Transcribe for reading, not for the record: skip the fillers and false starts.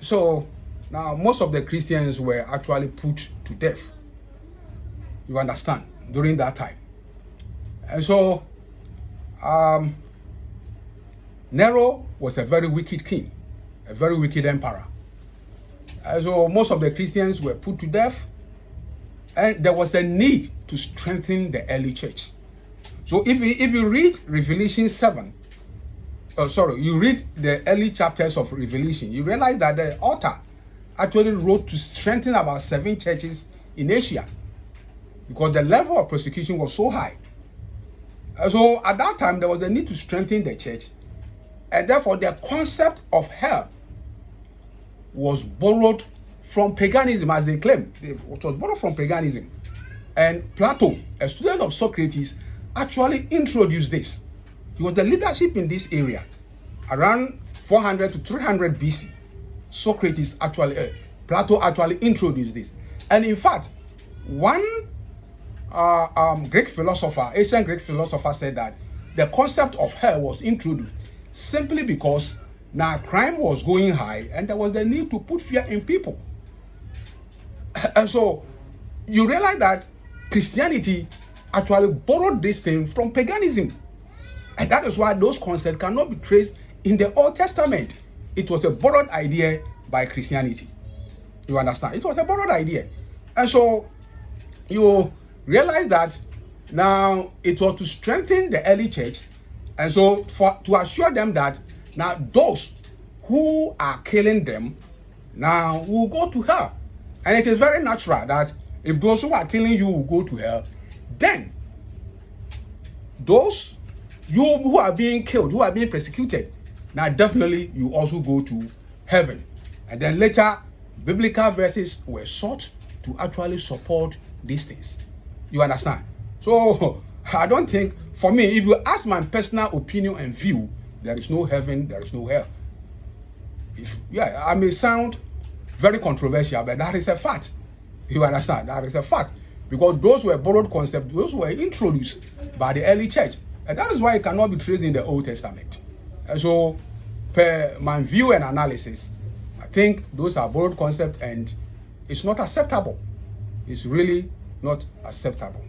So now most of the Christians were actually put to death. You understand? During that time. And so Nero was a very wicked king, a very wicked emperor. And so most of the Christians were put to death, and there was a need to strengthen the early church. So if you read Revelation 7, you read the early chapters of Revelation, you realize that the author actually wrote to strengthen about 7 churches in Asia, because the level of persecution was so high. So at that time, there was a need to strengthen the church, and therefore the concept of hell was borrowed from paganism, as they claim. It was borrowed from paganism. And Plato, a student of Socrates, actually introduced this. He was the leadership in this area. Around 400 to 300 BC, Plato actually introduced this. And in fact, one Greek philosopher, ancient Greek philosopher, said that the concept of hell was introduced simply because now crime was going high and there was the need to put fear in people. And so you realize that Christianity actually borrowed this thing from paganism. And that is why those concepts cannot be traced in the Old Testament. It was a borrowed idea by Christianity. You understand? It was a borrowed idea. And so you realize that now it was to strengthen the early church, and so to assure them that now those who are killing them now will go to hell. And it is very natural that if those who are killing you will go to hell, then those you who are being killed, who are being persecuted, now definitely you also go to heaven. And then later, biblical verses were sought to actually support these things. You understand? So I don't think, for me, if you ask my personal opinion and view, there is no heaven, there is no hell. I may sound very controversial, but that is a fact. You understand? That is a fact. Because those were borrowed concepts, those were introduced by the early church. And that is why it cannot be traced in the Old Testament. And so, per my view and analysis, I think those are borrowed concepts and it's not acceptable. It's really not acceptable.